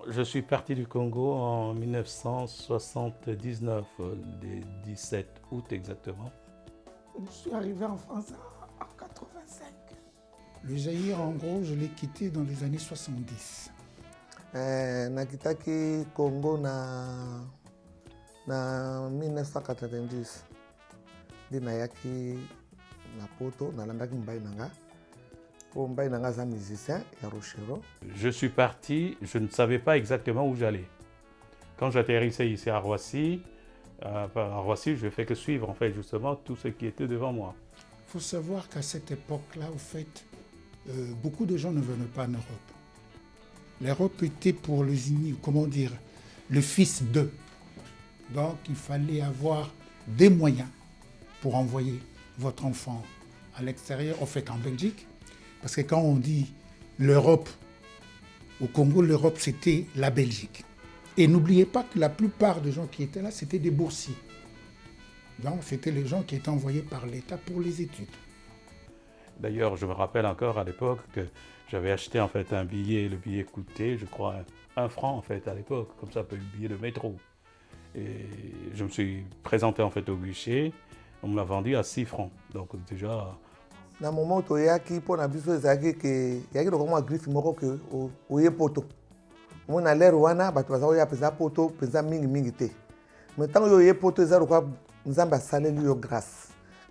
Je suis parti du Congo en 1979, le 17 août exactement. Je suis arrivé en France en 85. Le Zaïre, en gros, je l'ai quitté dans les années 70. Nakitaki Congo na 1990. Ndi nayaki na poto nalandaki mbai nanga. Po mbai nanga za musicien ya Rochero. Je suis parti, je ne savais pas exactement où j'allais. Quand j'atterrissais ici à Roissy, je fais que suivre en fait justement tout ce qui était devant moi. Il faut savoir qu'à cette époque-là, au fait, beaucoup de gens ne venaient pas en Europe. L'Europe était pour le fils d'eux. Donc il fallait avoir des moyens pour envoyer votre enfant à l'extérieur, au fait en Belgique. Parce que quand on dit l'Europe, au Congo, l'Europe c'était la Belgique. Et n'oubliez pas que la plupart des gens qui étaient là, c'était des boursiers. Donc c'était les gens qui étaient envoyés par l'État pour les études. D'ailleurs, je me rappelle encore à l'époque que j'avais acheté en fait un billet, le billet coûtait, je crois, 1 franc en fait à l'époque, comme ça, un billet de métro. Et je me suis présenté en fait au guichet, on me l'a vendu à 6 francs. Donc déjà. Na moment toyaki po na biso ezaki ke yaki lokoma ma griffe moko ke oye poto. Mo na lero wana bato baza oya peza poto peza mingi te. Mais tant yo ye poto eza lokwa nzambe asaleli yo grâce.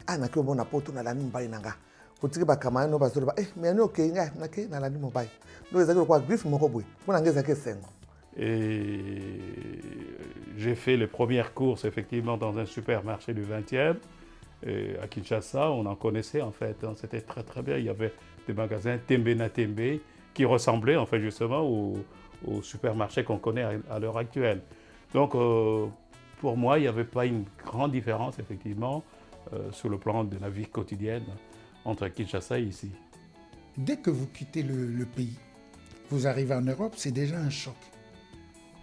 Na ki omona poto na lani mbai nanga. Kotiki bakamani no bazolo ba mais ani okay nga na ke na lani mobile. Donc ezaki lokwa griffe moko boye. Mo na ngeza ke sengo. Et j'ai fait les premières courses effectivement dans un supermarché du 20e. Et à Kinshasa, on en connaissait en fait, hein, c'était très très bien. Il y avait des magasins Tembe na Tembe qui ressemblaient en fait justement aux supermarchés qu'on connaît à l'heure actuelle. Donc pour moi, il n'y avait pas une grande différence effectivement sur le plan de la vie quotidienne entre Kinshasa et ici. Dès que vous quittez le pays, vous arrivez en Europe, c'est déjà un choc.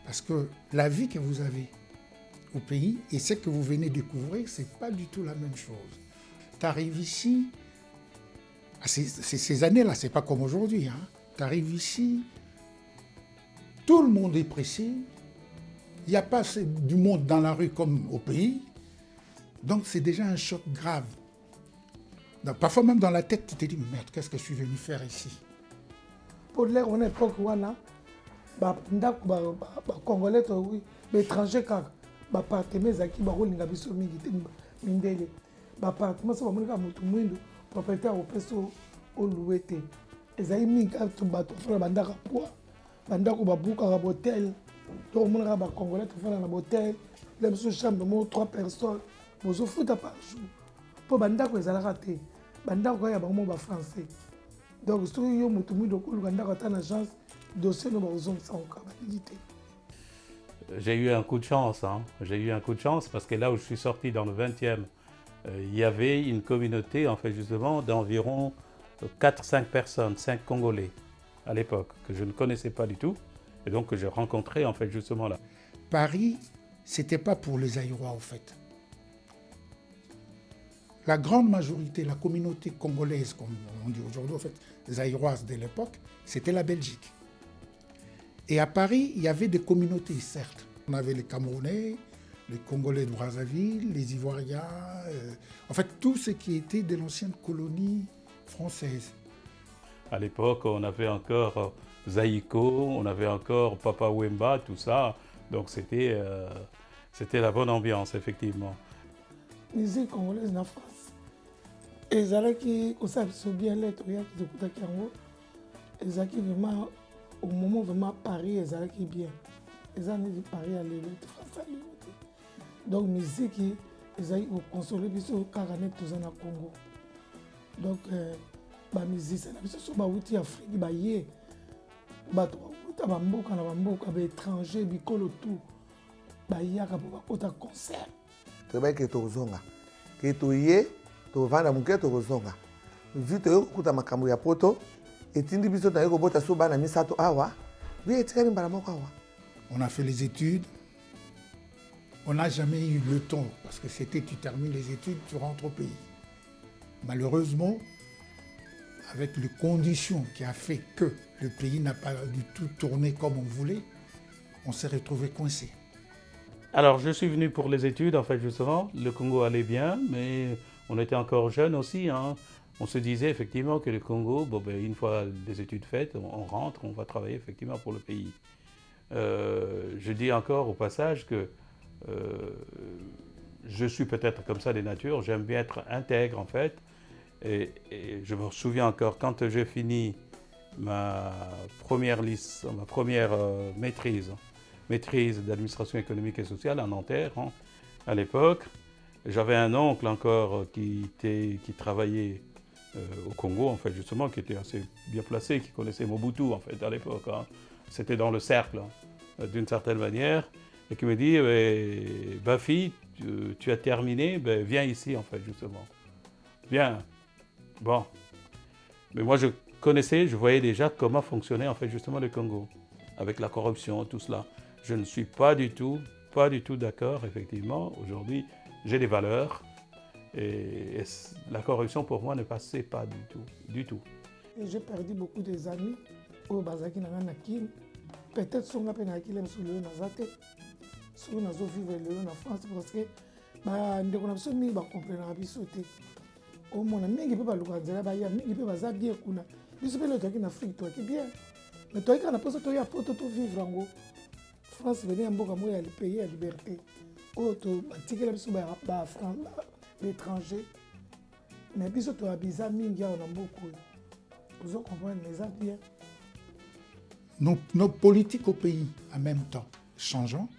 Parce que la vie que vous avez au pays et ce que vous venez découvrir, ce n'est pas du tout la même chose. Tu arrives ici, ces années-là, ce n'est pas comme aujourd'hui. Hein. Tu arrives ici, tout le monde est pressé, il n'y a pas du monde dans la rue comme au pays, donc c'est déjà un choc grave. Donc, parfois même dans la tête, tu te dis, merde, qu'est-ce que je suis venu faire ici? Pour l'air, on est époque, Congolais, étrangers, bapartement ezalaki bakolinga biso mingi te mindele bapartement so bamonika motu mwindo propriétaire opesa oluwe te ezali mingi kaka bato bafanda bandako poa bandako babukaka botel to omonaka bacongolais tofanda na botel eza biso chambre moko 3 personnes bozofuta par jour mpo bandako ezalaka te bandako kaka ya bango moko bafrançais donc soki yo motu mwindo okoluka ndako ata na chance dossier no bakozongisa oka balili te. J'ai eu un coup de chance, hein. J'ai eu un coup de chance parce que là où je suis sorti dans le 20e, il y avait une communauté en fait justement d'environ 4-5 personnes, 5 Congolais à l'époque, que je ne connaissais pas du tout et donc que j'ai rencontré en fait justement là. Paris, c'était pas pour les Zaïrois en fait. La grande majorité, la communauté congolaise, comme on dit aujourd'hui en fait, zaïroise de l'époque, c'était la Belgique. Et à Paris, il y avait des communautés, certes. On avait les Camerounais, les Congolais de Brazzaville, les Ivoiriens, en fait, tout ce qui était de l'ancienne colonie française. À l'époque, on avait encore Zaïko, on avait encore Papa Wemba, tout ça. Donc c'était la bonne ambiance, effectivement. Musique congolaise en France. Ezalaki kosala biso bien lettre oyaki tokutaki yango. Ezalaki vraiment au moment vraiment Paris ezalaki bien. Eza neti Paris alelo te France alelo te. Donc musique ezalaki koconsoler biso kaka neti toza na Congo. Donc bamusicien na biso so bawuti Afrique baye bato bawuta bamboka na bamboka baétranger bikolo tout bayaka mpo bakota concert. Toyebaki ke tokozonga ke toye tovanda moke tokozonga vi toyoki kokuta makambo ya poto etindi biso naye kobota so bana misato awa vi etikali mbala moko awa. On a fait les études. On n'a jamais eu le temps, parce que c'était tu termines les études, tu rentres au pays. Malheureusement, avec les conditions qui a fait que le pays n'a pas du tout tourné comme on voulait, on s'est retrouvé coincé. Alors, je suis venu pour les études, en fait, justement. Le Congo allait bien, mais on était encore jeunes aussi, hein. On se disait effectivement que le Congo, bon, ben, une fois les études faites, on rentre, on va travailler effectivement pour le pays. Je dis encore au passage que je suis peut-être comme ça des natures, j'aime bien être intègre en fait. Et je me souviens encore quand j'ai fini ma première maîtrise d'administration économique et sociale à Nanterre, hein, à l'époque. J'avais un oncle encore qui travaillait au Congo, en fait, justement, qui était assez bien placé, qui connaissait Mobutu, en fait, à l'époque. Hein. C'était dans le cercle, hein, d'une certaine manière, et qui me dit, Bafi, tu as terminé, ben, viens ici, en fait, justement. Viens. Bon. Mais moi, je connaissais, je voyais déjà comment fonctionnait, en fait, justement, le Congo, avec la corruption, tout cela. Je ne suis pas du tout d'accord, effectivement. Aujourd'hui, j'ai des valeurs. Et la corruption, pour moi, ne passait pas du tout. Et j'ai perdu beaucoup des amis au Bazaki Nakin. Peut-être son appel à Kilem sur le Nazate, sur le vivre en France, parce que nous avons pas compris la vie. Au moins, nous avons pas le droit de dire que nous avons bien. Nous avons le en Afrique, toi qui bien. Mais toi qui as posé toi pour tout vivre en France, venir en Boga, le pays à liberté. Auto, ticket la France. L'étranger, mais puis surtout à bizarre, on a beaucoup. Vous comprenez les bien. Nos politiques au pays, en même temps, changeant.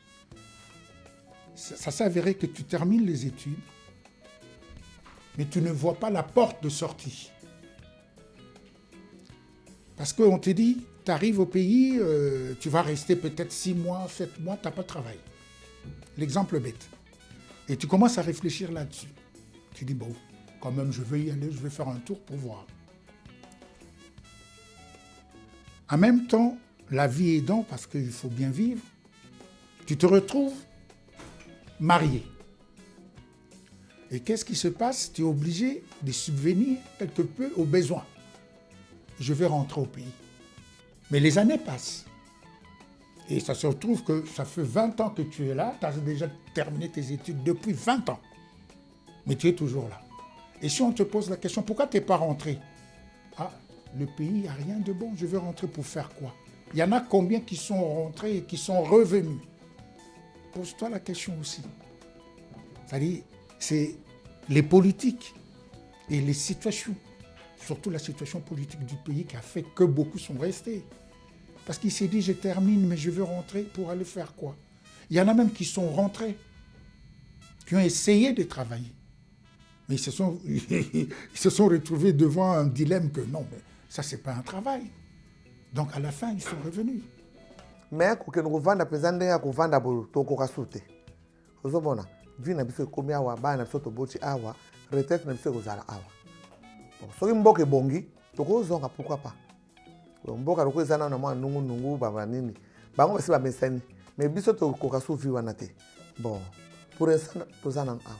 Ça s'avérait que tu termines les études, mais tu ne vois pas la porte de sortie. Parce qu'on te dit, tu arrives au pays, tu vas rester peut-être 6 mois, 7 mois, tu n'as pas de travail. L'exemple bête. Et tu commences à réfléchir là-dessus. Tu dis, bon, quand même, je vais y aller, je vais faire un tour pour voir. En même temps, la vie aidant, parce qu'il faut bien vivre, tu te retrouves marié. Et qu'est-ce qui se passe? Tu es obligé de subvenir quelque peu aux besoins. Je vais rentrer au pays. Mais les années passent. Et ça se retrouve que ça fait 20 ans que tu es là, tu as déjà terminé tes études depuis 20 ans. Mais tu es toujours là. Et si on te pose la question, pourquoi tu n'es pas rentré? Ah, le pays, il n'y a rien de bon, je veux rentrer pour faire quoi? Il y en a combien qui sont rentrés et qui sont revenus? Pose-toi la question aussi. C'est-à-dire, c'est les politiques et les situations, surtout la situation politique du pays qui a fait que beaucoup sont restés. Parce qu'il s'est dit, je termine, mais je veux rentrer pour aller faire quoi? Il y en a même qui sont rentrés, qui ont essayé de travailler. Mais ils se sont retrouvés devant un dilemme que non, mais ça, c'est pas un travail. Donc, à la fin, ils sont revenus. Mais quand nous vendons, président, nous vendons pour tout le monde. Vous savez, vie na biso komi awa, ba na biso to boti awa, retraite na biso kozala awa. Bon, soki mboka bongi, toko zonga pourquoi pas. Mboka roko ezana na mwa nungu baba nini. Bango basi ba mesani, mais biso to kokasu vi wana te. Bon, pour l'instant, tozana awa.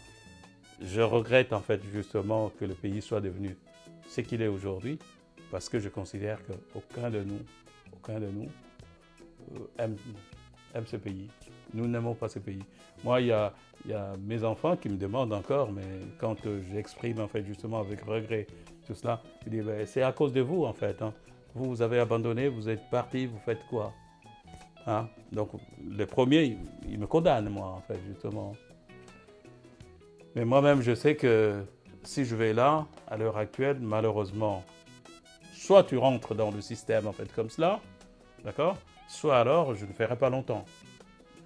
Je regrette en fait justement que le pays soit devenu ce qu'il est aujourd'hui, parce que je considère qu'aucun de nous aime ce pays. Nous n'aimons pas ce pays. Moi, il y a mes enfants qui me demandent encore, mais quand j'exprime en fait justement avec regret tout cela, je dis c'est à cause de vous en fait. Hein. Vous avez abandonné, vous êtes partis, vous faites quoi? Hein? Donc le premier, il me condamne moi en fait justement. Mais moi-même, je sais que si je vais là, à l'heure actuelle, malheureusement, soit tu rentres dans le système en fait comme cela, d'accord? Soit alors, je ne ferai pas longtemps.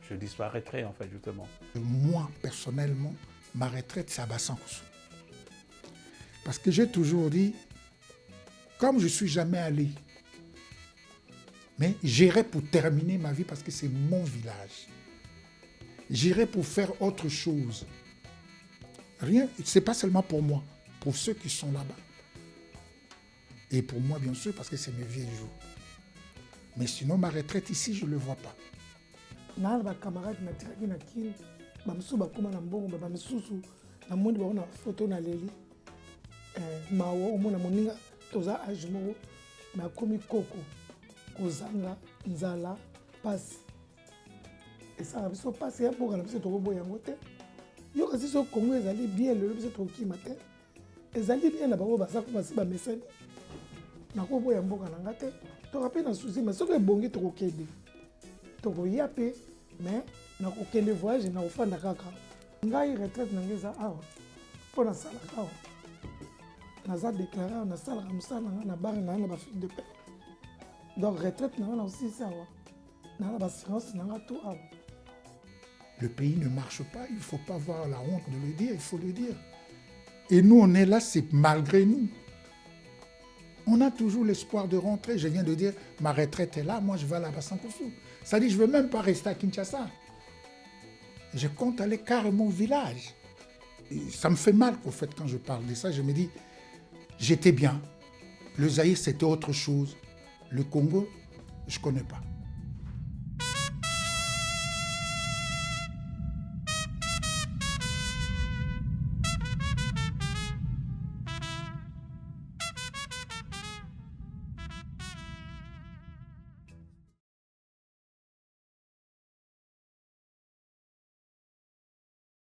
Je disparaîtrai en fait justement. Moi, personnellement, ma retraite, c'est à Bassancousou. Parce que j'ai toujours dit, comme je ne suis jamais allé, mais j'irai pour terminer ma vie parce que c'est mon village. J'irai pour faire autre chose. Rien, ce n'est pas seulement pour moi, pour ceux qui sont là-bas. Et pour moi, bien sûr, parce que c'est mes vieux jours. Mais sinon, ma retraite ici, je ne le vois pas. Nal ba camarade na tiraki na kini ba msu ba kuma na mbongo ba msusu na mundi ba ona photo na leli mawo omona moninga toza age moko na komi koko kozanga nzala pasi esala biso mpasi ya mboka na biso tokoboya yango te yoka si so kongo ezali bien lelo biso tokokima te ezali bien na bango baza basi bamesani nakoboya mboka na nga te toka mpe na susi mais soki ebongi tokokende tokoya mpe mais nakokende voyage nakofanda kaka ngai retraite na ngai eza awa mpo nasalaka awa naza déclaré awa nasalaka mosala na ngai na bare na ngai na bafille de paix donc retraite na ngai na osisi awa na bassurance na ngai to awa. Le pays ne marche pas, il ne faut pas avoir la honte de le dire, il faut le dire. Et nous, on est là, c'est malgré nous. On a toujours l'espoir de rentrer. Je viens de dire, ma retraite est là, moi je vais à la Bassankossou. Ça dit, je ne veux même pas rester à Kinshasa. Je compte aller carrément au village. Et ça me fait mal, au fait, quand je parle de ça. Je me dis, j'étais bien. Le Zaïre, c'était autre chose. Le Congo, je ne connais pas.